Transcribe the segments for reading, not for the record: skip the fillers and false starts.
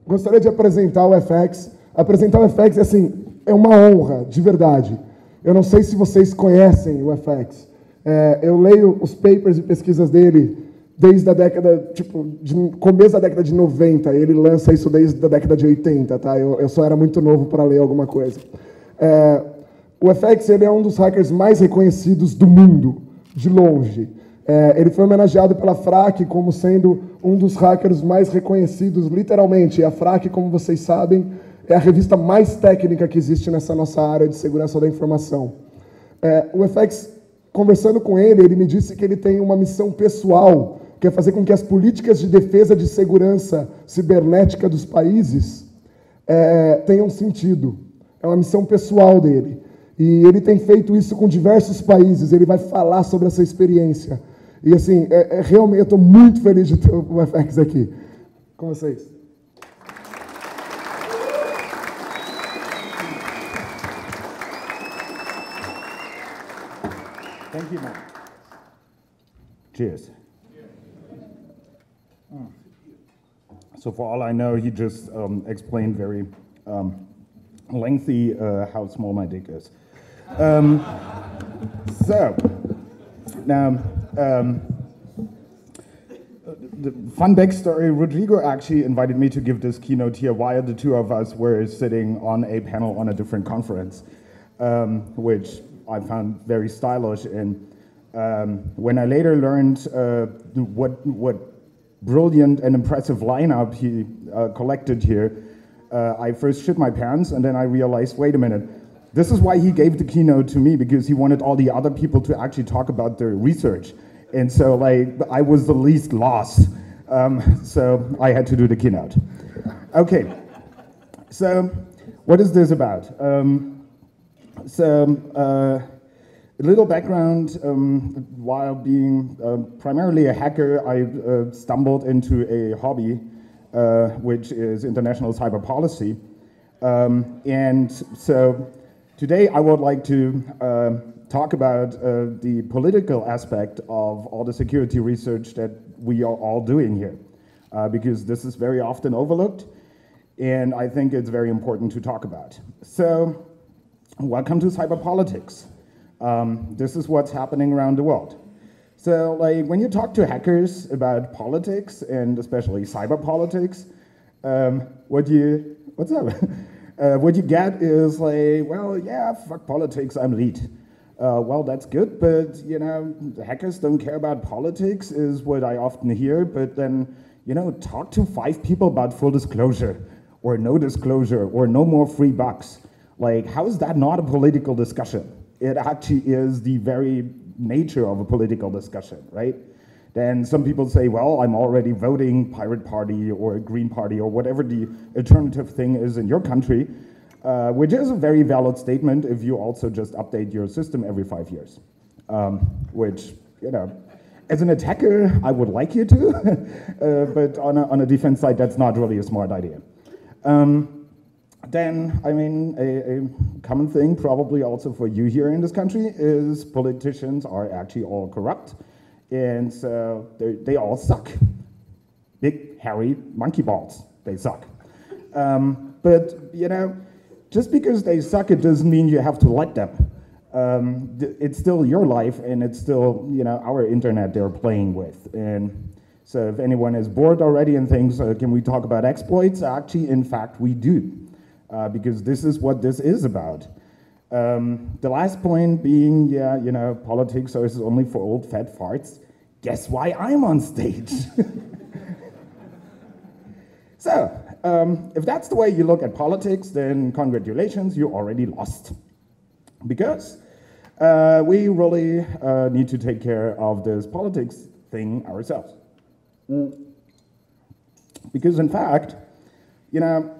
Gostaria de apresentar o FX. Apresentar o FX, assim, é uma honra, de verdade. Eu não sei se vocês conhecem o FX. Eu leio os papers e pesquisas dele desde a década, começo da década de 90. Ele lança isso desde a década de 80, tá? Eu só era muito novo para ler alguma coisa. O FX, ele é um dos hackers mais reconhecidos do mundo, de longe. Ele foi homenageado pela FRAC como sendo um dos hackers mais reconhecidos, literalmente. E a FRAC, como vocês sabem, é a revista mais técnica que existe nessa nossa área de segurança da informação. O FX, conversando com ele, ele me disse que ele tem uma missão pessoal, que é fazer com que as políticas de defesa de segurança cibernética dos países tenham sentido. É uma missão pessoal dele. E ele tem feito isso com diversos países. Ele vai falar sobre essa experiência. E, assim, realmente, eu estou muito feliz de ter o FX aqui com vocês. Thank you, man. Cheers. So for all I know, he just explained very lengthy how small my dick is. So, now, the fun backstory, Rodrigo actually invited me to give this keynote here while the two of us were sitting on a panel on a different conference, which I found very stylish. And when I later learned what brilliant and impressive lineup he collected here, I first shit my pants, and then I realized, wait a minute, this is why he gave the keynote to me, because he wanted all the other people to actually talk about their research. And so, like, I was the least lost. So I had to do the keynote. Okay, so what is this about? A little background, while being primarily a hacker, I stumbled into a hobby, which is international cyber policy. And so today I would like to talk about the political aspect of all the security research that we are all doing here, because this is very often overlooked, and I think it's very important to talk about. So, welcome to cyber politics. This is what's happening around the world. So, like, when you talk to hackers about politics, and especially cyber politics, what you get is like, well, yeah, fuck politics, I'm lead. Well, that's good, but, you know, the hackers don't care about politics is what I often hear, but then, you know, talk to 5 people about full disclosure, or no disclosure, or no more free bucks. Like, how is that not a political discussion? It actually is the very nature of a political discussion, right? Then some people say, well, I'm already voting Pirate Party or Green Party or whatever the alternative thing is in your country, which is a very valid statement if you also just update your system every 5 years. Which, you know, as an attacker, I would like you to, but on a defense side, that's not really a smart idea. Then, I mean, a common thing probably also for you here in this country is politicians are actually all corrupt, and so they all suck. Big, hairy monkey balls, they suck. But, you know, just because they suck, it doesn't mean you have to like them. It's still your life, and it's still, you know, our internet they're playing with. And so if anyone is bored already and thinks, can we talk about exploits? Actually, in fact, we do. Because this is what this is about. The last point being, yeah, you know, politics is only for old fat farts. Guess why I'm on stage? So, if that's the way you look at politics, then congratulations, you already lost. Because we really need to take care of this politics thing ourselves. Because in fact, you know,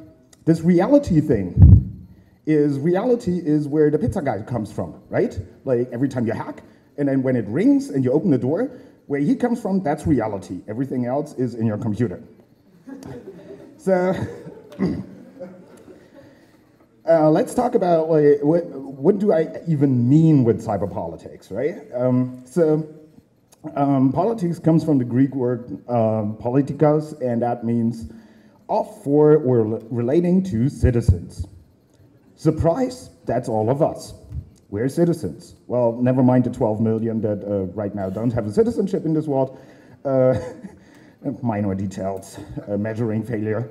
this reality thing is where the pizza guy comes from, right? Like every time you hack, and then when it rings and you open the door, where he comes from, that's reality. Everything else is in your computer. So let's talk about like, what do I even mean with cyber politics, right? Politics comes from the Greek word politikos, and that means of, for, or relating to citizens. Surprise, that's all of us. We're citizens. Well, never mind the 12 million that right now don't have a citizenship in this world. Minor details, measuring failure.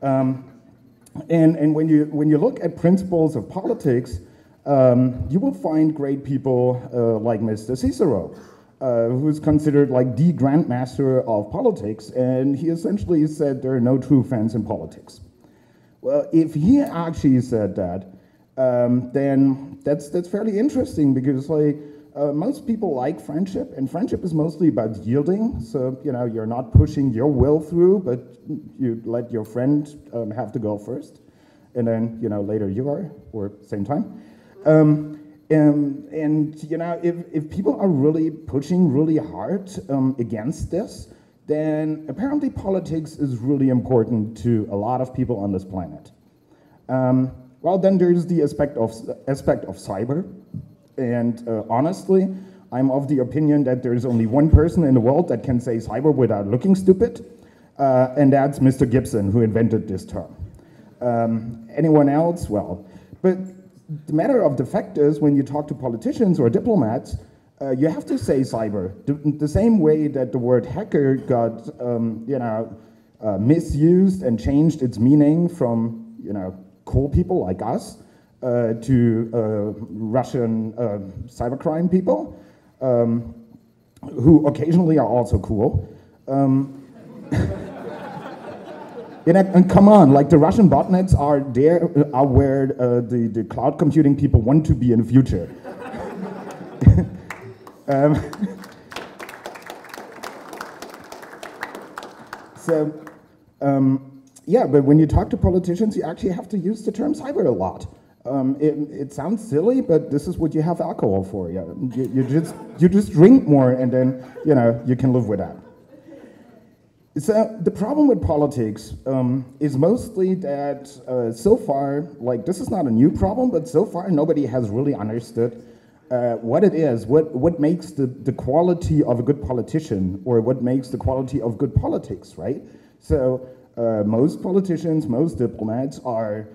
And when you look at principles of politics, you will find great people like Mr. Cicero, who's considered like the grandmaster of politics, and he essentially said there are no true friends in politics. Well, if he actually said that, then that's fairly interesting, because like most people like friendship, and friendship is mostly about yielding. So you're not pushing your will through, but you let your friend have to go first, and then later you are, or same time. And if people are really pushing really hard against this, then apparently politics is really important to a lot of people on this planet. Well, then there's the aspect of cyber, and honestly, I'm of the opinion that there's only one person in the world that can say cyber without looking stupid, and that's Mr. Gibson, who invented this term. Anyone else? Well, but the matter of the fact is, when you talk to politicians or diplomats, you have to say cyber. The same way that the word hacker got, misused and changed its meaning from, cool people like us to Russian cybercrime people, who occasionally are also cool. And come on, like the Russian botnets are where the cloud computing people want to be in the future. Yeah, but when you talk to politicians, you actually have to use the term cyber a lot. It sounds silly, but this is what you have alcohol for. Yeah, you just drink more, and then you can live with that. So the problem with politics is mostly that so far, like this is not a new problem, but so far nobody has really understood what it is, what makes the quality of a good politician, or what makes the quality of good politics, right? So most politicians, most diplomats are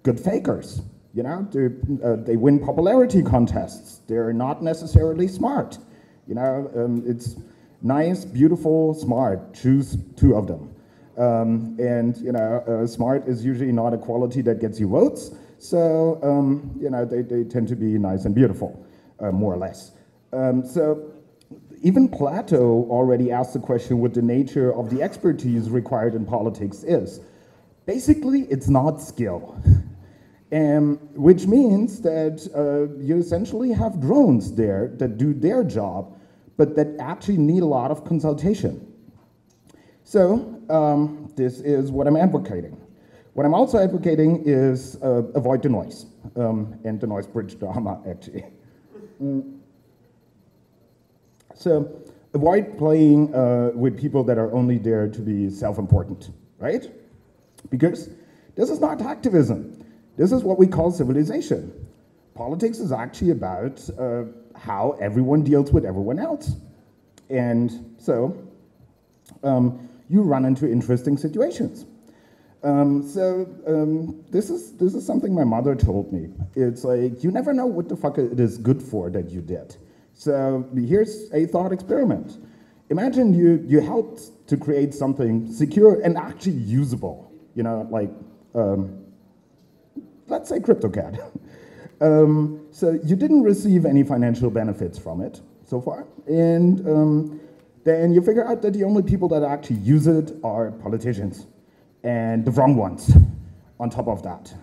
good fakers. They win popularity contests. They're not necessarily smart. It's nice, beautiful, smart. Choose two of them. Smart is usually not a quality that gets you votes. So they tend to be nice and beautiful, more or less. So even Plato already asked the question what the nature of the expertise required in politics is. Basically, it's not skill. Which means that you essentially have drones there that do their job, but that actually need a lot of consultation. So this is what I'm advocating. What I'm also advocating is avoid the noise, and the noise bridge drama, actually. So avoid playing with people that are only there to be self-important, right? Because this is not activism. This is what we call civilization. Politics is actually about how everyone deals with everyone else. And so you run into interesting situations. This is something my mother told me. It's like, you never know what the fuck it is good for that you did. So here's a thought experiment. Imagine you helped to create something secure and actually usable, let's say CryptoCat. So you didn't receive any financial benefits from it so far, and then you figure out that the only people that actually use it are politicians, and the wrong ones on top of that.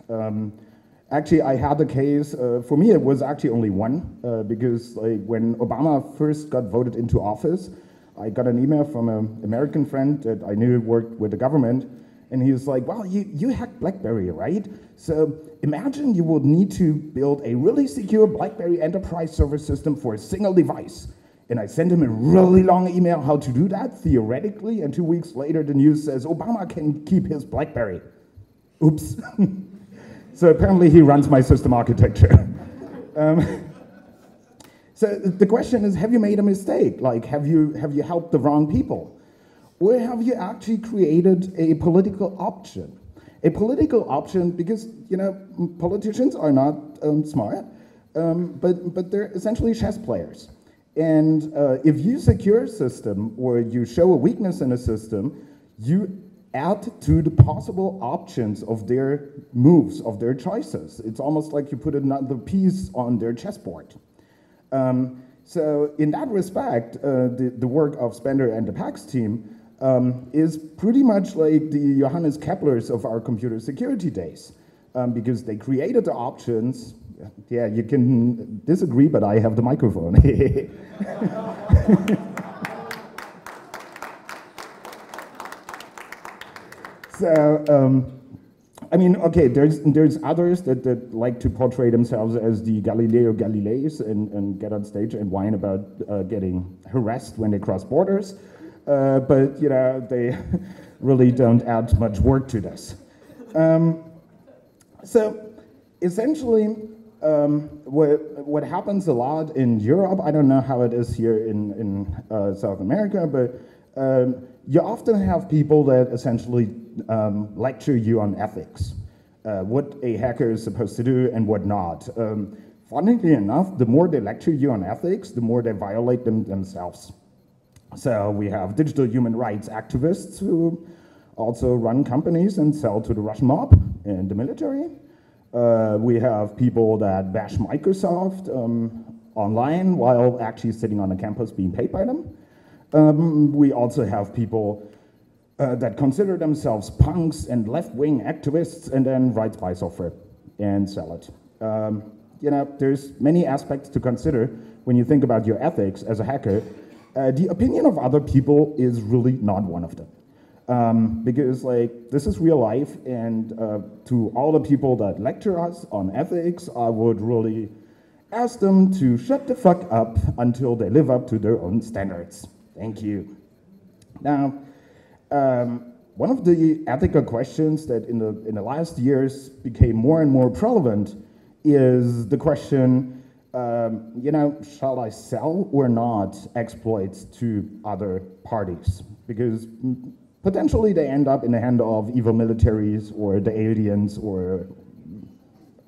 Actually, I had a case, for me it was actually only one, because when Obama first got voted into office, I got an email from an American friend that I knew worked with the government, and he was like, well, you hacked BlackBerry, right? So imagine you would need to build a really secure BlackBerry enterprise server system for a single device. And I sent him a really long email how to do that, theoretically, and 2 weeks later the news says, Obama can keep his BlackBerry. Oops. So apparently he runs my system architecture. So the question is, have you made a mistake? Like, have you helped the wrong people? Or have you actually created a political option? A political option because, you know, politicians are not smart, but they're essentially chess players. And if you secure a system or you show a weakness in a system, you add to the possible options of their moves, of their choices. It's almost like you put another piece on their chessboard. So in that respect, the work of Spender and the PAX team is pretty much like the Johannes Keplers of our computer security days, because they created the options. Yeah, you can disagree, but I have the microphone. So, I mean, okay, there's others that like to portray themselves as the Galileo Galileis and get on stage and whine about getting harassed when they cross borders. But, you know, they really don't add much work to this. So, essentially, what happens a lot in Europe, I don't know how it is here in South America, but you often have people that essentially lecture you on ethics, what a hacker is supposed to do and what not. Funnily enough, the more they lecture you on ethics, the more they violate them themselves. So we have digital human rights activists who also run companies and sell to the Russian mob and the military. We have people that bash Microsoft online while actually sitting on a campus being paid by them. We also have people that consider themselves punks and left-wing activists and then write spy software and sell it. You know, there's many aspects to consider when you think about your ethics as a hacker. The opinion of other people is really not one of them. Because like, this is real life, and to all the people that lecture us on ethics, I would really ask them to shut the fuck up until they live up to their own standards. Thank you. Now, one of the ethical questions that in the last years became more and more prevalent is the question, you know, shall I sell or not exploits to other parties? Because potentially they end up in the hand of evil militaries or the aliens or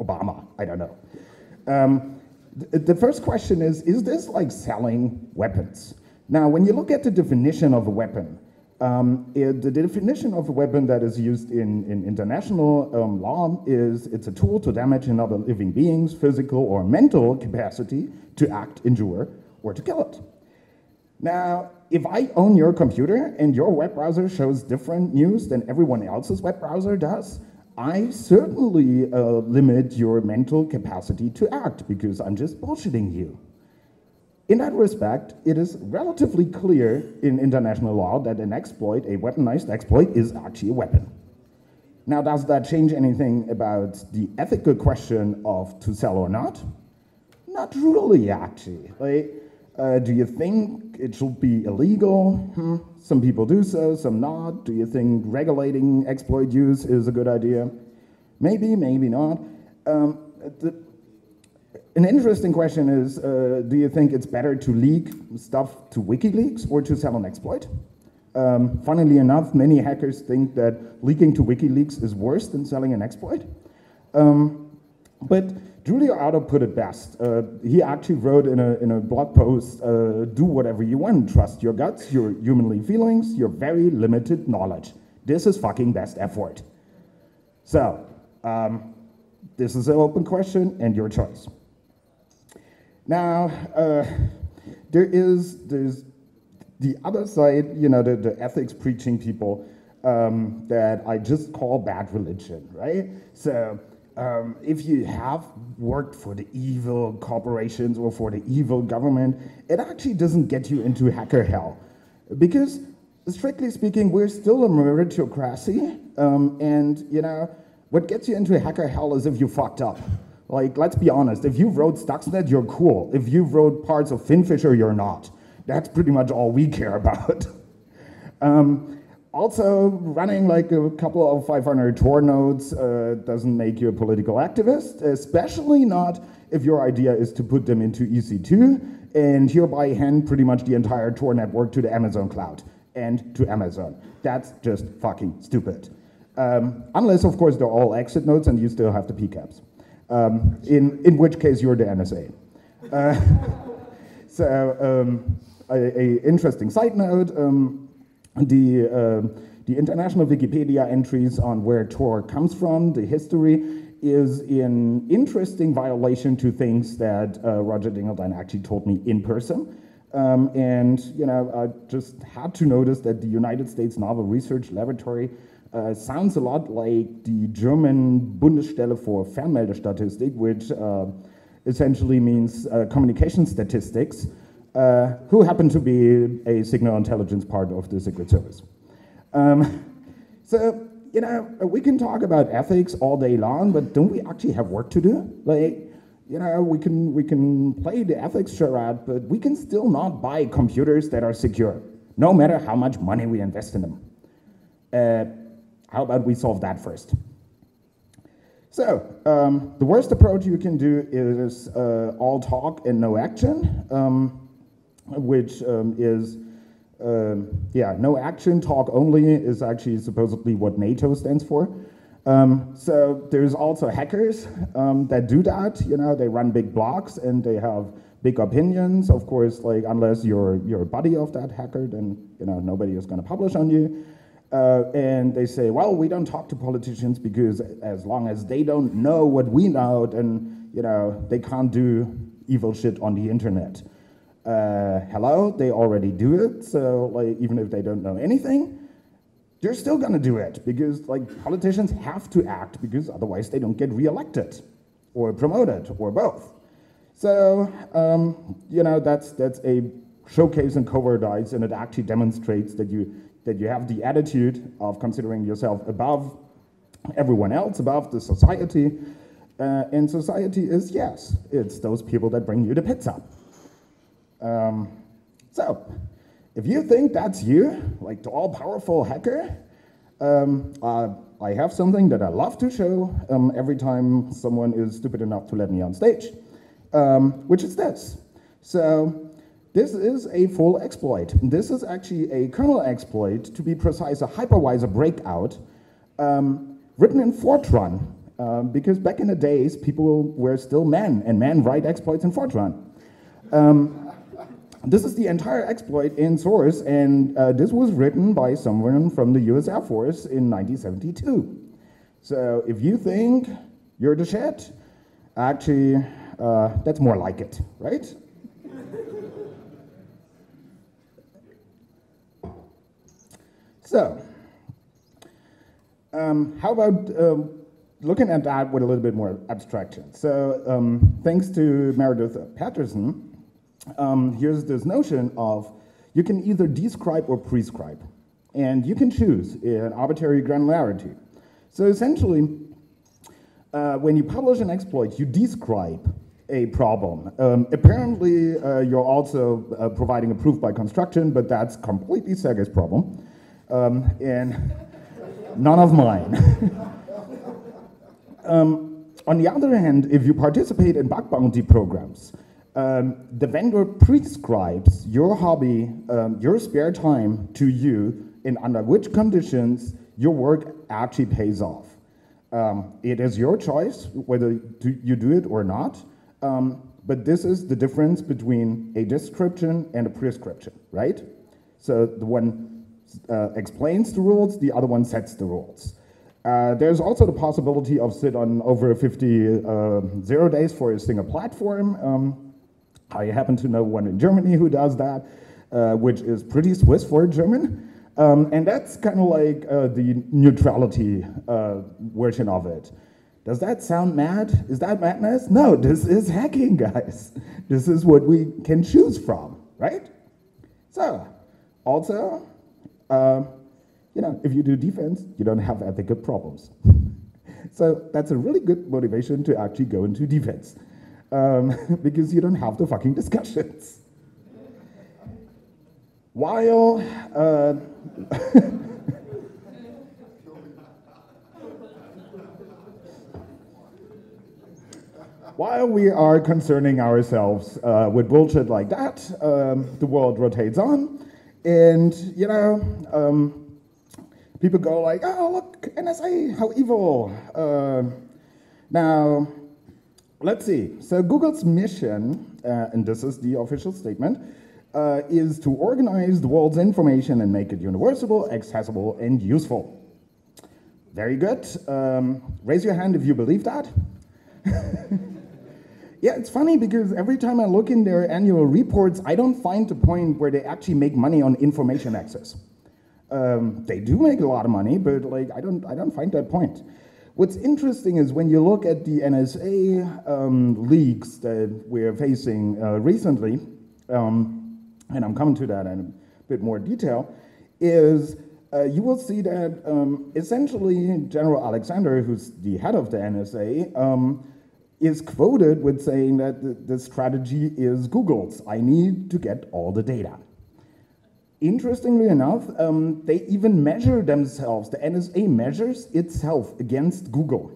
Obama, I don't know. The first question is this like selling weapons? Now, when you look at the definition of a weapon, the definition of a weapon that is used in international law is it's a tool to damage another living being's physical or mental capacity to act, injure, or to kill it. Now, if I own your computer and your web browser shows different news than everyone else's web browser does, I certainly limit your mental capacity to act because I'm just bullshitting you. In that respect, it is relatively clear in international law that an exploit, a weaponized exploit, is actually a weapon. Now, does that change anything about the ethical question of to sell or not? Not really, actually. Like, do you think it should be illegal? Some people do so, some not. Do you think regulating exploit use is a good idea? Maybe, maybe not. An interesting question is, do you think it's better to leak stuff to WikiLeaks or to sell an exploit? Funnily enough, many hackers think that leaking to WikiLeaks is worse than selling an exploit. But Giulio Auto put it best. He actually wrote in a blog post, do whatever you want, trust your guts, your humanly feelings, your very limited knowledge. This is fucking best effort. So, this is an open question and your choice. Now, there's the other side, you know, the ethics preaching people that I just call bad religion, right? So if you have worked for the evil corporations or for the evil government, it actually doesn't get you into hacker hell. Because strictly speaking, we're still a meritocracy, and you know, what gets you into hacker hell is if you fucked up. Like, let's be honest, if you wrote Stuxnet, you're cool. If you wrote parts of Finfisher, you're not. That's pretty much all we care about. Also, running like a couple of 500 Tor nodes doesn't make you a political activist, especially not if your idea is to put them into EC2 and hereby hand pretty much the entire Tor network to the Amazon cloud. and to Amazon. That's just fucking stupid. Unless, of course, they're all exit nodes and you still have the PCAPs. In which case, you're the NSA. A interesting side note, the international Wikipedia entries on where Tor comes from, the history, is in interesting violation to things that Roger Dingledine actually told me in person. And I just had to notice that the United States Naval Research Laboratory sounds a lot like the German Bundesstelle for Fernmeldestatistik, which essentially means communication statistics, who happen to be a signal intelligence part of the Secret Service. We can talk about ethics all day long, but don't we actually have work to do? Like, we can play the ethics charade, but we can still not buy computers that are secure, no matter how much money we invest in them. How about we solve that first? So, the worst approach you can do is all talk and no action, which is no action, talk only is actually supposedly what NATO stands for. So there's also hackers that do that. They run big blogs and they have big opinions. Of course, like unless you're a buddy of that hacker, then nobody is going to publish on you. And they say, well, we don't talk to politicians because as long as they don't know what we know, then they can't do evil shit on the internet. Hello, they already do it. So like even if they don't know anything, they're still gonna do it because like politicians have to act because otherwise they don't get reelected or promoted or both. So that's a showcase in cowardice, and it actually demonstrates that you have the attitude of considering yourself above everyone else, above the society. And society is, yes, it's those people that bring you the pizza. So, if you think that's you, like the all-powerful hacker, I have something that I love to show every time someone is stupid enough to let me on stage, which is this. So, this is a full exploit. This is actually a kernel exploit, to be precise, a hypervisor breakout, written in Fortran, because back in the days, people were still men, and men write exploits in Fortran. This is the entire exploit in source, and this was written by someone from the US Air Force in 1972. So if you think you're the shit, actually, that's more like it, right? So, how about looking at that with a little bit more abstraction? So, thanks to Meredith Patterson, here's this notion of you can either describe or prescribe, and you can choose an arbitrary granularity. So essentially, when you publish an exploit, you describe a problem. Apparently, you're also providing a proof by construction, but that's completely Sergey's problem, and none of mine. On the other hand, if you participate in bug bounty programs, the vendor prescribes your hobby, your spare time to you, and under which conditions your work actually pays off. It is your choice whether you do it or not, but this is the difference between a description and a prescription, right? So the one explains the rules, the other one sets the rules. There's also the possibility of sit on over 50 0 days for a single platform. I happen to know one in Germany who does that, which is pretty Swiss for a German. And that's kind of like the neutrality version of it. Does that sound mad? Is that madness? No, this is hacking, guys. This is what we can choose from, right? So, also, if you do defense, you don't have ethical problems. So that's a really good motivation to actually go into defense. Because you don't have the fucking discussions. While while we are concerning ourselves with bullshit like that, the world rotates on, And, you know, people go like, oh, look, NSA, how evil. Now, let's see. So Google's mission, and this is the official statement, is to organize the world's information and make it universal, accessible, and useful. Very good. Raise your hand if you believe that. Yeah, it's funny because every time I look in their annual reports, I don't find the point where they actually make money on information access. They do make a lot of money, but like I don't find that point. What's interesting is when you look at the NSA leaks that we're facing recently, and I'm coming to that in a bit more detail, is you will see that essentially General Alexander, who's the head of the NSA, is quoted with saying that the strategy is Google's. I need to get all the data. Interestingly enough, they even measure themselves. The NSA measures itself against Google.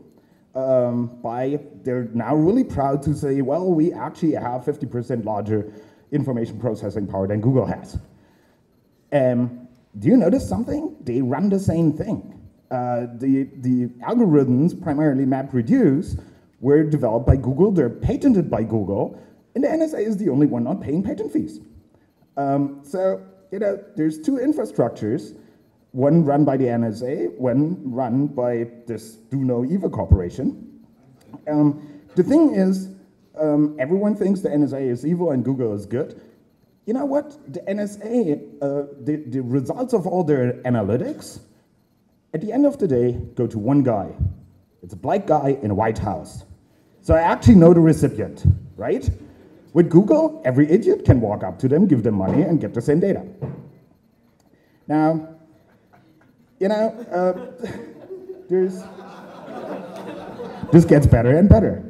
They're now really proud to say, well, we actually have 50% larger information processing power than Google has. Do you notice something? They run the same thing. The algorithms, primarily MapReduce, were developed by Google, they're patented by Google, and the NSA is the only one not paying patent fees. So, you know, there's two infrastructures, one run by the NSA, one run by this Do No Evil Corporation. The thing is, everyone thinks the NSA is evil and Google is good. You know what? The NSA, the results of all their analytics, at the end of the day, go to one guy. It's a black guy in a White House. So I actually know the recipient, right? With Google, every idiot can walk up to them, give them money, and get the same data. Now, you know, this gets better and better.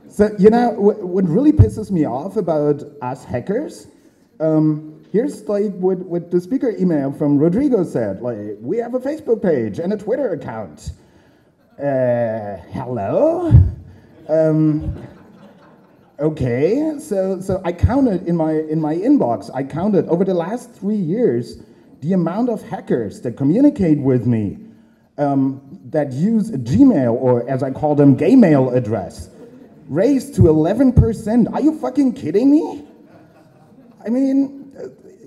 So, you know, what really pisses me off about us hackers, here's like what the speaker email from Rodrigo said, like, we have a Facebook page and a Twitter account. Hello? Okay, so I counted in my inbox, I counted over the last 3 years, the amount of hackers that communicate with me, that use a Gmail, or as I call them, gay mail address, raised to 11%. Are you fucking kidding me? I mean,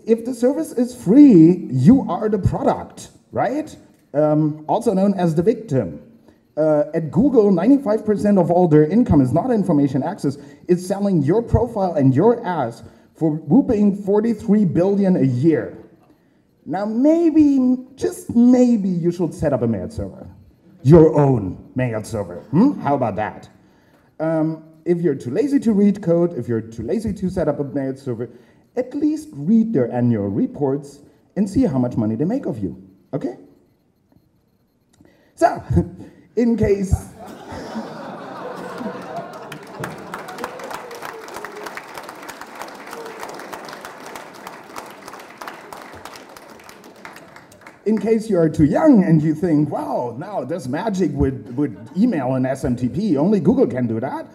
if the service is free, you are the product, right? Also known as the victim. At Google, 95% of all their income is not information access. It's selling your profile and your ass for whooping 43 billion a year. Now maybe, just maybe, you should set up a mail server. Your own mail server. How about that? If you're too lazy to read code, if you're too lazy to set up a mail server, at least read their annual reports and see how much money they make of you, okay? So, in case you are too young and you think, wow, now there's magic with email and SMTP, only Google can do that.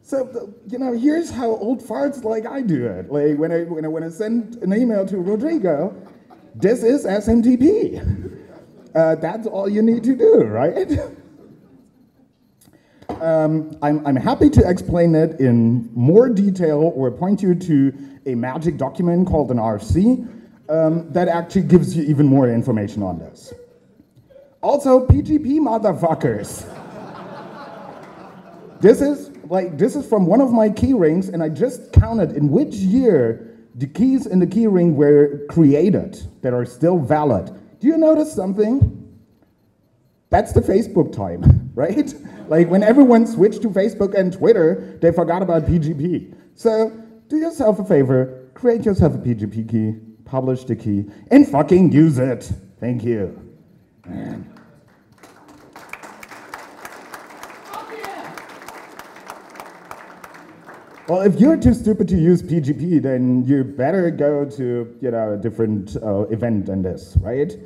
So, you know, here's how old farts like I do it. Like when I send an email to Rodrigo, this is SMTP. That's all you need to do, right? I'm happy to explain it in more detail or point you to a magic document called an RFC that actually gives you even more information on this. Also, PGP motherfuckers. This is from one of my key rings, and I just counted in which year the keys in the key ring were created that are still valid. Do you notice something? That's the Facebook time, right? Like when everyone switched to Facebook and Twitter, they forgot about PGP. So do yourself a favor, create yourself a PGP key, publish the key, and fucking use it. Thank you. Man. Well, if you're too stupid to use PGP, then you better go to, you know, a different event than this, right?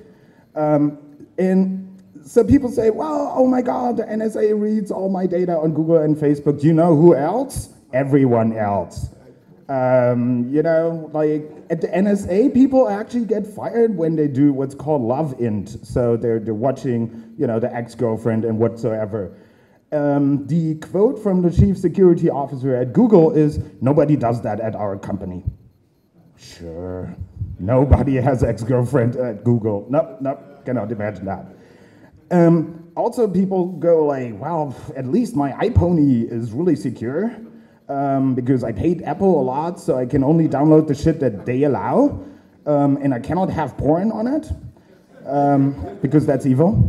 And so people say, well, oh my God, the NSA reads all my data on Google and Facebook. Do you know who else? Everyone else. You know, like at the NSA, people actually get fired when they do what's called love int. So they're watching, you know, the ex-girlfriend and whatsoever. The quote from the chief security officer at Google is, "Nobody does that at our company." Sure, nobody has ex-girlfriend at Google. Nope, cannot imagine that. Also, people go like, well, at least my iPony is really secure. Because I paid Apple a lot, so I can only download the shit that they allow, and I cannot have porn on it, because that's evil.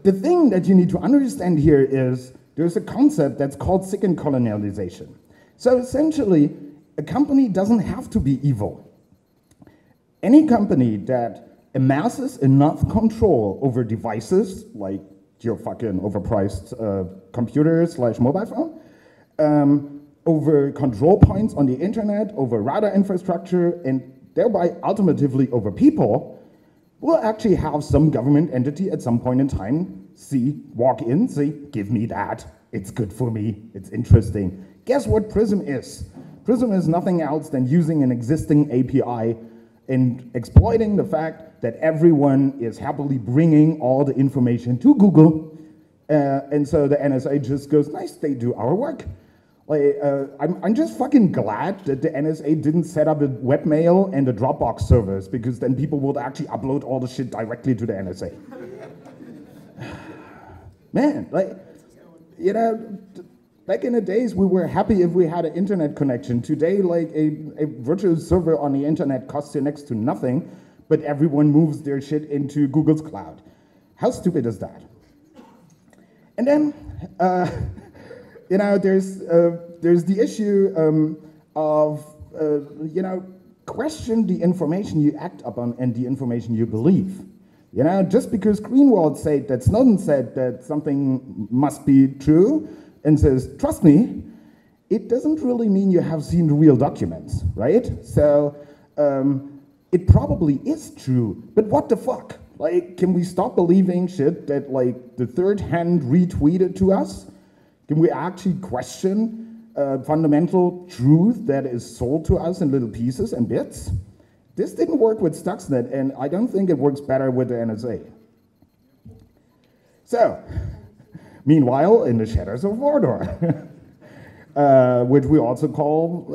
The thing that you need to understand here is there's a concept that's called second colonization. So essentially, a company doesn't have to be evil. Any company that amasses enough control over devices, like your fucking overpriced computer / mobile phone, over control points on the internet, over router infrastructure, and thereby ultimately over people, will actually have some government entity at some point in time walk in, say, give me that, it's good for me, it's interesting. Guess what Prism is? Prism is nothing else than using an existing API and exploiting the fact that everyone is happily bringing all the information to Google, and so the NSA just goes, nice, they do our work. Like, I'm just fucking glad that the NSA didn't set up a webmail and a Dropbox servers, because then people would actually upload all the shit directly to the NSA. Man, like, you know, back in the days, we were happy if we had an internet connection. Today, like, a virtual server on the internet costs you next to nothing, but everyone moves their shit into Google's cloud. How stupid is that? And then, you know, there's the issue of, you know, question the information you act upon and the information you believe. You know, just because Greenwald said that Snowden said that something must be true and says, trust me, it doesn't really mean you have seen the real documents, right? So it probably is true, but what the fuck? Like, can we stop believing shit that, like, the third hand retweeted to us? Can we actually question fundamental truth that is sold to us in little pieces and bits? This didn't work with Stuxnet, and I don't think it works better with the NSA. So, meanwhile, in the shadows of Mordor, which we also call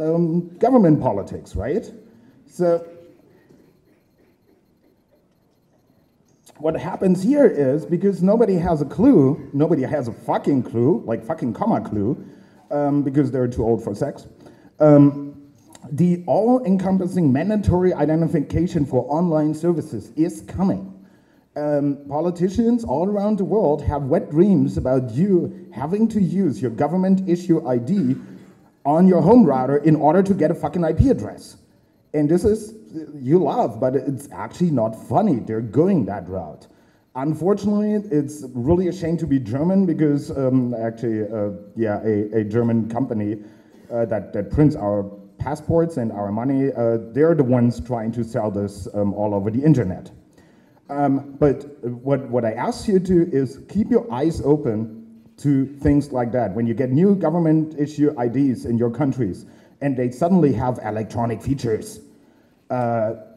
government politics, right? So, what happens here is, because nobody has a clue, nobody has a fucking clue, like fucking comma clue, because they're too old for sex, the all-encompassing mandatory identification for online services is coming. Politicians all around the world have wet dreams about you having to use your government issue ID on your home router in order to get a fucking IP address. And this is, you laugh, but it's actually not funny. They're going that route. Unfortunately, it's really a shame to be German, because a German company that prints our passports and our money, they're the ones trying to sell this all over the internet. But what I ask you to is keep your eyes open to things like that. When you get new government issue IDs in your countries and they suddenly have electronic features,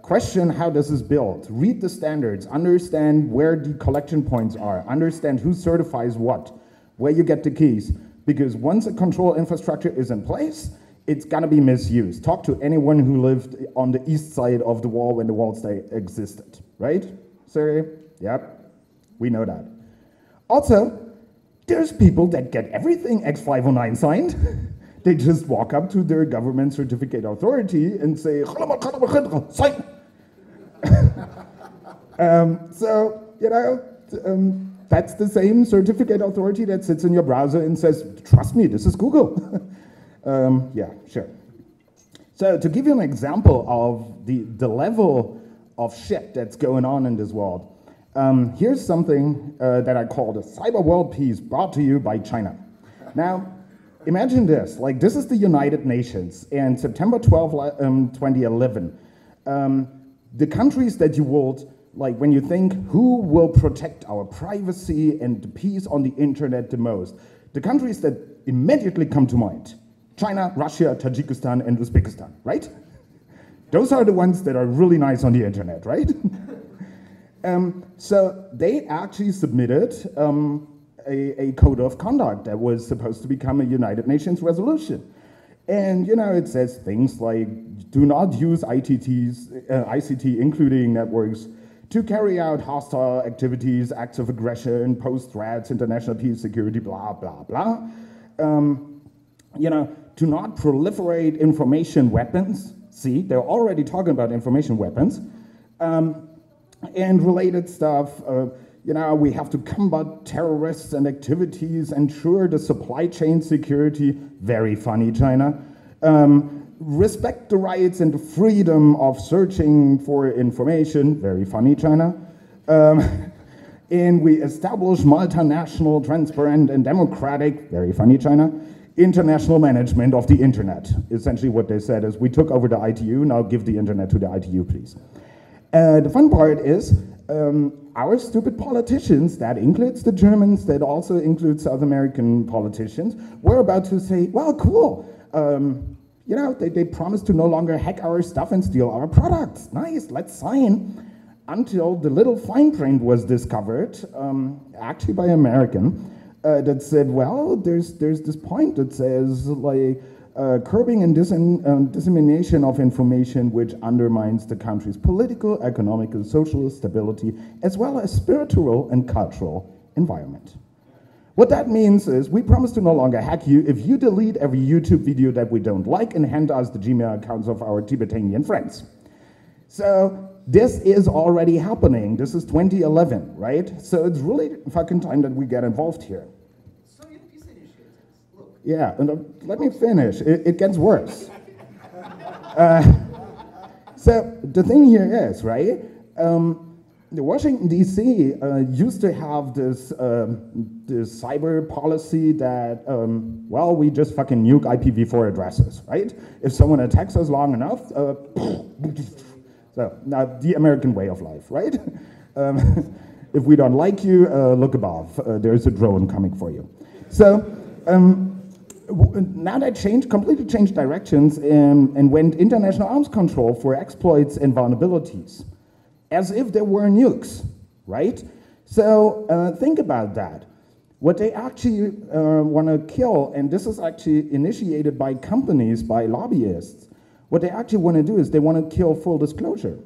question how this is built, read the standards, understand where the collection points are, understand who certifies what, where you get the keys, because once a control infrastructure is in place, it's gonna be misused. Talk to anyone who lived on the east side of the wall when the wall existed, right? Sorry, yep, we know that. Also, there's people that get everything X509 signed. They just walk up to their government certificate authority and say, sign. So, you know, that's the same certificate authority that sits in your browser and says, trust me, this is Google. Yeah, sure. So to give you an example of the level of shit that's going on in this world, here's something that I call the Cyber World Peace, brought to you by China. Now, imagine this, like this is the United Nations, and September 12, 2011, the countries that you would, like when you think who will protect our privacy and the peace on the internet the most, The countries that immediately come to mind: China, Russia, Tajikistan, and Uzbekistan, right? Those are the ones that are really nice on the internet, right? So they actually submitted a code of conduct that was supposed to become a United Nations resolution. And it says things like, do not use ICT, including networks, to carry out hostile activities, acts of aggression, pose threats, international peace, security, blah, blah, blah. Do not proliferate information weapons. See, they're already talking about information weapons. And related stuff, we have to combat terrorists and activities, ensure the supply chain security, very funny, China. Respect the rights and the freedom of searching for information, very funny, China. And we establish multinational, transparent, and democratic, very funny, China, international management of the internet. Essentially what they said is, we took over the ITU, now give the internet to the ITU, please. The fun part is, our stupid politicians, that includes the Germans, that also includes South American politicians, were about to say, well, cool, they promised to no longer hack our stuff and steal our products. Nice, let's sign. Until the little fine print was discovered, actually by an American, that said, well, there's this point that says, like, curbing and dissemination of information which undermines the country's political, economic, and social stability, as well as spiritual and cultural environment. What that means is, we promise to no longer hack you if you delete every YouTube video that we don't like and hand us the Gmail accounts of our Tibetan friends. So this is already happening. This is 2011, right? So it's really fucking time that we get involved here. Yeah, and let me finish. It gets worse. So the thing here is, right, the Washington, D.C. Used to have this cyber policy that, well, we just fucking nuke IPv4 addresses, right? If someone attacks us long enough, so now the American way of life, right? If we don't like you, look above. There's a drone coming for you. So, now they completely changed directions and went international arms control for exploits and vulnerabilities, as if there were nukes, right? So think about that. What they actually want to kill, and this is actually initiated by companies, by lobbyists, what they actually want to do is they want to kill full disclosure.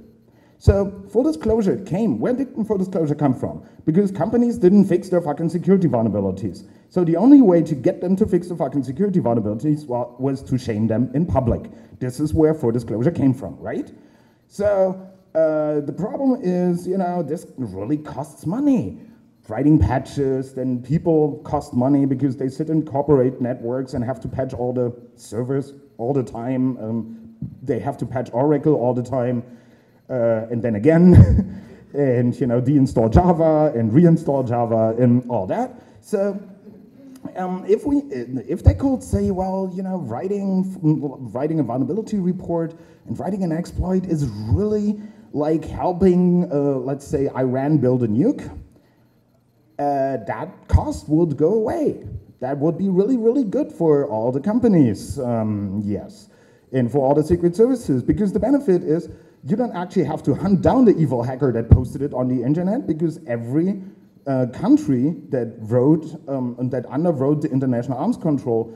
So full disclosure where did full disclosure come from? Because companies didn't fix their fucking security vulnerabilities. So the only way to get them to fix the fucking security vulnerabilities was to shame them in public. This is where full disclosure came from, right? So the problem is, this really costs money. Writing patches, then people cost money because they sit in corporate networks and have to patch all the servers all the time. They have to patch Oracle all the time. And then again, and deinstall Java and reinstall Java and all that. So if they could say, well, writing a vulnerability report and writing an exploit is really like helping, let's say, Iran build a nuke, that cost would go away. That would be really, really good for all the companies, yes, and for all the secret services, because the benefit is, you don't actually have to hunt down the evil hacker that posted it on the internet, because every country that wrote and that underwrote the international arms control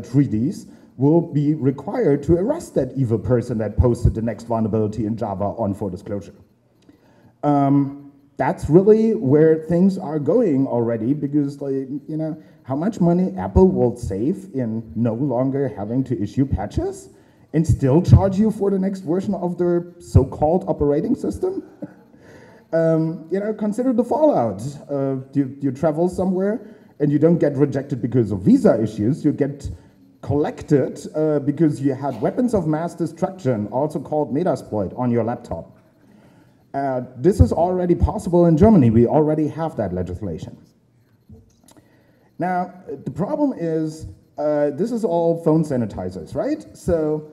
treaties will be required to arrest that evil person that posted the next vulnerability in Java on full disclosure. That's really where things are going already, because, like, how much money Apple will save in no longer having to issue patches and still charge you for the next version of their so-called operating system? Consider the fallout. You travel somewhere and you don't get rejected because of visa issues. You get collected because you had weapons of mass destruction, also called Metasploit, on your laptop. This is already possible in Germany. We already have that legislation. Now, the problem is, this is all phone sanitizers, right? So,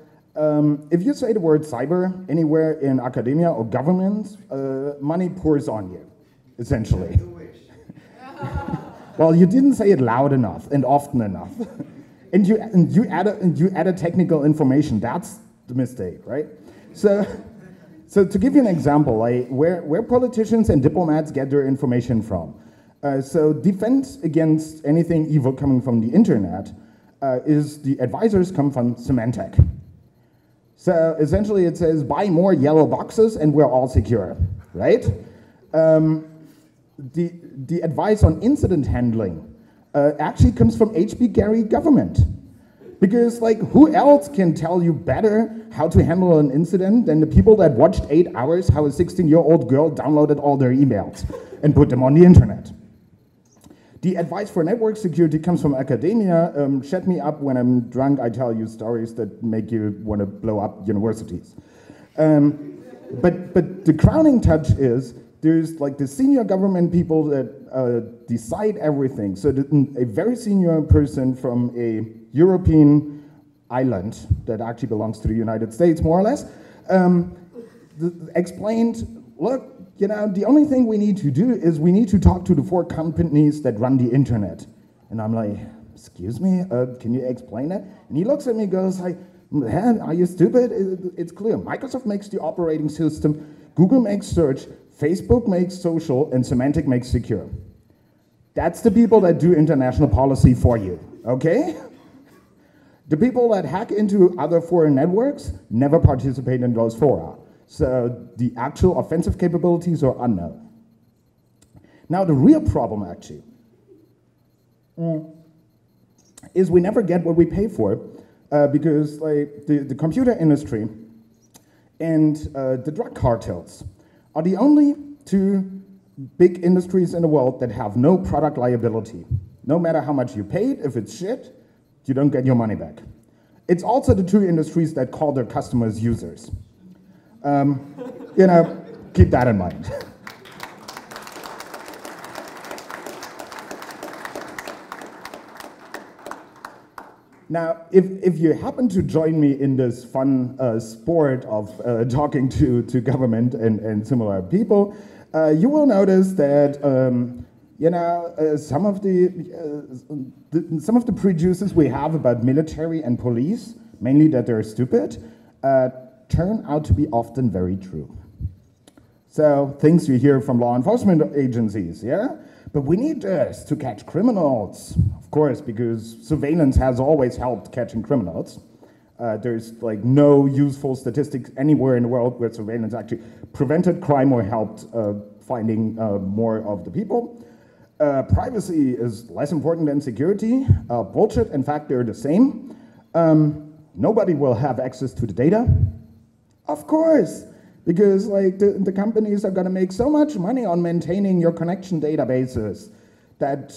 if you say the word cyber anywhere in academia or government, money pours on you, essentially. Well, you didn't say it loud enough and often enough. and you added technical information. That's the mistake, right? So to give you an example, like where politicians and diplomats get their information from. So defense against anything evil coming from the internet is the advisors come from Symantec. So essentially it says, buy more yellow boxes and we're all secure, right? The advice on incident handling actually comes from HB Gary government. Because like, who else can tell you better how to handle an incident than the people that watched 8 hours how a 16-year-old girl downloaded all their emails and put them on the internet? The advice for network security comes from academia. Shut me up when I'm drunk, I tell you stories that make you want to blow up universities. But the crowning touch is, there's like the senior government people that decide everything. So a very senior person from a European island that actually belongs to the United States, more or less, explained, look, you know, the only thing we need to do is we need to talk to the 4 companies that run the internet. And I'm like, excuse me, can you explain that? And he looks at me and goes like, man, are you stupid? It's clear. Microsoft makes the operating system, Google makes search, Facebook makes social, and Symantec makes secure. That's the people that do international policy for you, okay? The people that hack into other foreign networks never participate in those fora. So the actual offensive capabilities are unknown. Now the real problem actually is we never get what we pay for because like the computer industry and the drug cartels are the only 2 big industries in the world that have no product liability. No matter how much you paid, if it's shit, you don't get your money back. It's also the 2 industries that call their customers users. You know, keep that in mind. Now, if you happen to join me in this fun sport of talking to government and similar people, you will notice that you know some of the prejudices we have about military and police, mainly that they're stupid, turn out to be often very true. So things you hear from law enforcement agencies, yeah? But we need this to catch criminals, of course, because surveillance has always helped catching criminals. There's like no useful statistics anywhere in the world where surveillance actually prevented crime or helped finding more of the people. Privacy is less important than security. Bullshit, in fact, they're the same. Nobody will have access to the data. Of course, because like the companies are gonna make so much money on maintaining your connection databases that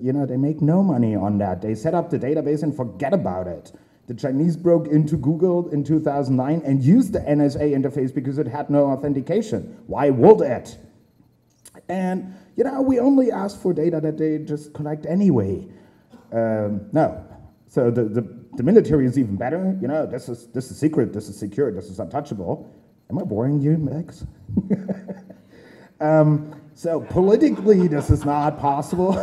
you know, they make no money on that. They set up the database and forget about it. The Chinese broke into Google in 2009 and used the NSA interface because it had no authentication. Why would it? And you know, we only ask for data that they just collect anyway. No, so the military is even better. You know, this is secret, this is secure, this is untouchable. Am I boring you, Max? So politically, this is not possible.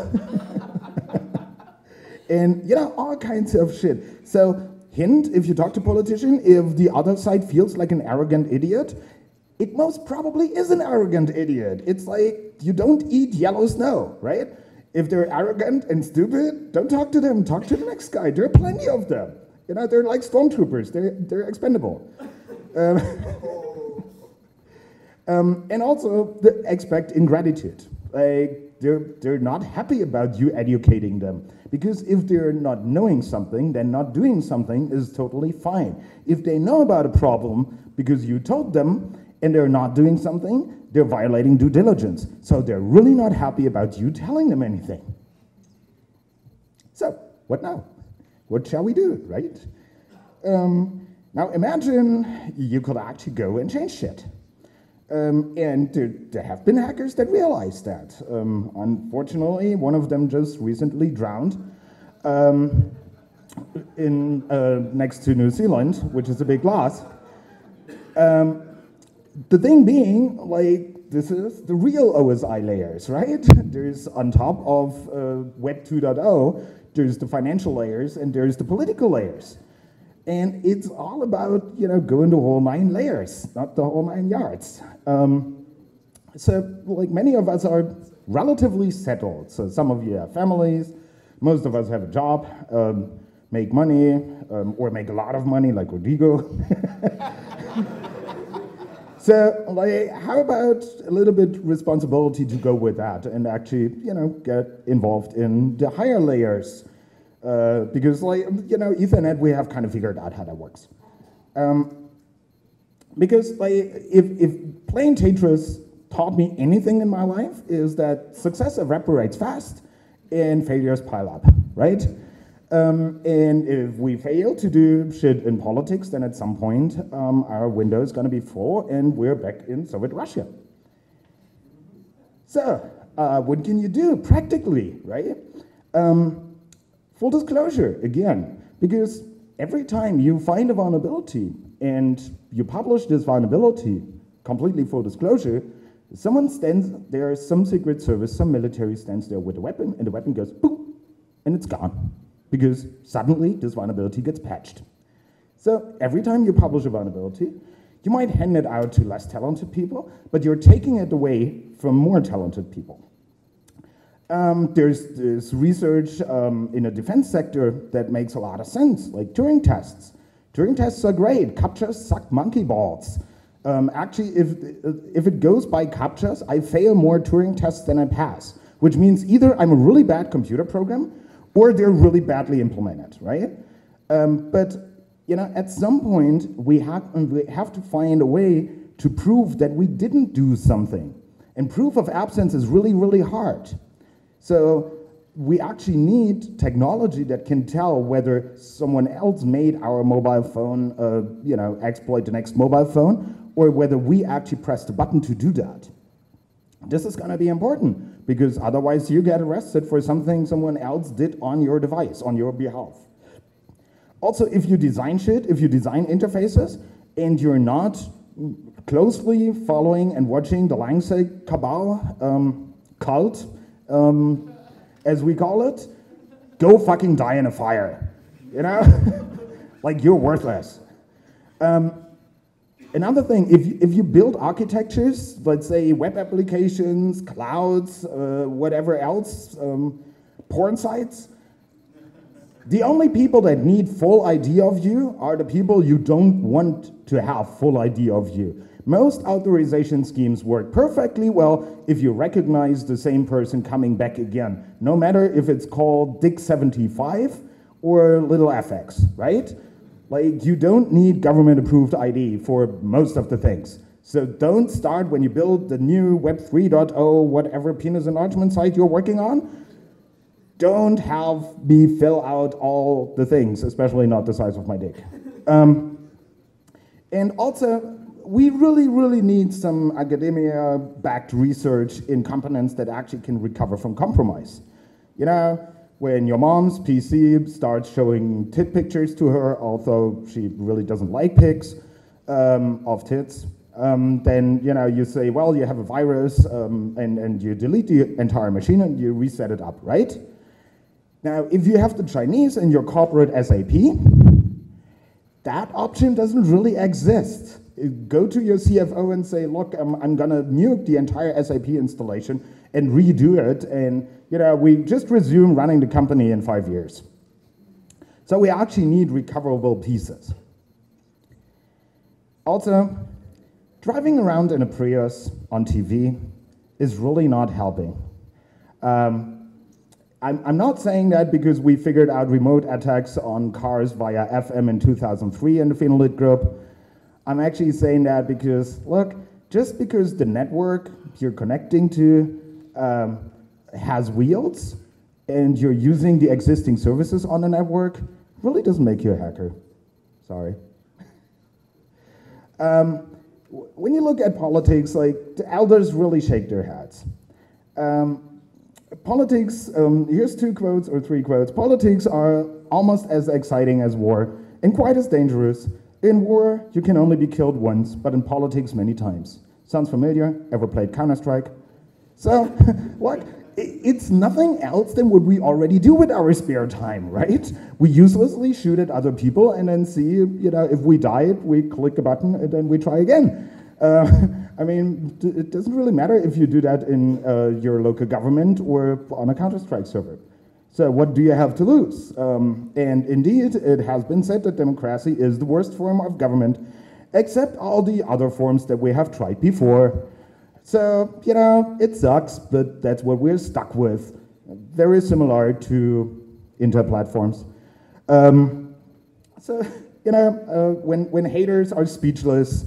And you know, all kinds of shit. So hint, if you talk to politician, if the other side feels like an arrogant idiot, it most probably is an arrogant idiot. It's like, you don't eat yellow snow, right? If they're arrogant and stupid, don't talk to them, talk to the next guy. There are plenty of them. You know, they're like stormtroopers, they're expendable. And also, expect ingratitude. Like, they're not happy about you educating them. Because if they're not knowing something, then not doing something is totally fine. If they know about a problem because you told them and they're not doing something, they're violating due diligence. So they're really not happy about you telling them anything. So, what now? What shall we do, right? Now imagine you could actually go and change shit. And there have been hackers that realized that. Unfortunately, one of them just recently drowned next to New Zealand, which is a big loss. The thing being, like, this is the real OSI layers, right? There's on top of Web 2.0, there's the financial layers and there's the political layers. And it's all about, going the whole 9 layers, not the whole 9 yards. So like many of us are relatively settled. So some of you have families, most of us have a job, make money, or make a lot of money like Rodrigo. So like, how about a little bit responsibility to go with that and actually, get involved in the higher layers? Because like, Ethernet, we have kind of figured out how that works. Because like, if playing Tetris taught me anything in my life, is that success evaporates fast and failures pile up, right? And if we fail to do shit in politics, then at some point our window is going to be full and we're back in Soviet Russia. So what can you do practically, right? Full disclosure, again, because every time you find a vulnerability and you publish this vulnerability, completely full disclosure, someone stands there, some secret service, some military stands there with a weapon, and the weapon goes boom, and it's gone. Because suddenly this vulnerability gets patched. So every time you publish a vulnerability, you might hand it out to less talented people, but you're taking it away from more talented people. There's this research in the defense sector that makes a lot of sense, like Turing tests. Turing tests are great. CAPTCHAs suck monkey balls. Actually, if it goes by CAPTCHAs, I fail more Turing tests than I pass, which means either I'm a really bad computer program or they're really badly implemented, right? But at some point, we have to find a way to prove that we didn't do something. And proof of absence is really, really hard. So we actually need technology that can tell whether someone else made our mobile phone, exploit the next mobile phone, or whether we actually pressed a button to do that. This is going to be important, because otherwise you get arrested for something someone else did on your device, on your behalf. Also, if you design shit, if you design interfaces, and you're not closely following and watching the Langsec cabal, cult, as we call it, go fucking die in a fire, Like, you're worthless. Another thing, if you build architectures, let's say web applications, clouds, whatever else, porn sites, the only people that need full ID of you are the people you don't want to have full ID of you. Most authorization schemes work perfectly well if you recognize the same person coming back again, no matter if it's called Dick75 or little FX, right? Like, you don't need government-approved ID for most of the things. So don't start when you build the new Web 3.0, whatever penis enlargement site you're working on. Don't have me fill out all the things, especially not the size of my dick. And also, we really, really need some academia-backed research in components that actually can recover from compromise. When your mom's PC starts showing tit pictures to her, although she really doesn't like pics of tits, then you say, well, you have a virus, and you delete the entire machine and you reset it up, right? Now, if you have the Chinese in your corporate SAP, that option doesn't really exist. Go to your CFO and say, look, I'm gonna nuke the entire SAP installation and redo it, and we just resume running the company in 5 years. So we actually need recoverable pieces. Also, driving around in a Prius on TV is really not helping. I'm not saying that because we figured out remote attacks on cars via FM in 2003 in the Phenolit group. I'm actually saying that because, look, just because the network you're connecting to has wheels and you're using the existing services on the network really doesn't make you a hacker. Sorry. When you look at politics, like, the elders really shake their heads. Politics, here's 2 quotes or 3 quotes. Politics are almost as exciting as war and quite as dangerous. In war, you can only be killed once, but in politics, many times. Sounds familiar? Ever played Counter-Strike? So, what? It's nothing else than what we already do with our spare time, right? We uselessly shoot at other people and then see, if we die, we click a button and then we try again. I mean, it doesn't really matter if you do that in your local government or on a Counter-Strike server. So what do you have to lose? And indeed, it has been said that democracy is the worst form of government, except all the other forms that we have tried before. So, it sucks, but that's what we're stuck with. Very similar to inter-platforms. When haters are speechless,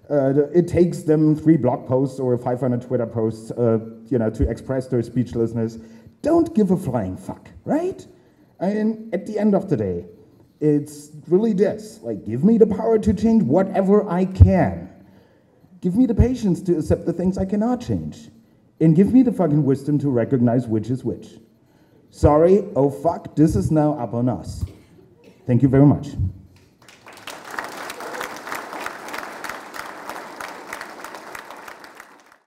it takes them 3 blog posts or 500 Twitter posts, to express their speechlessness. Don't give a flying fuck, right? I mean, at the end of the day, it's really this. Like, give me the power to change whatever I can. Give me the patience to accept the things I cannot change. And give me the fucking wisdom to recognize which is which. Sorry, oh fuck, this is now up on us. Thank you very much.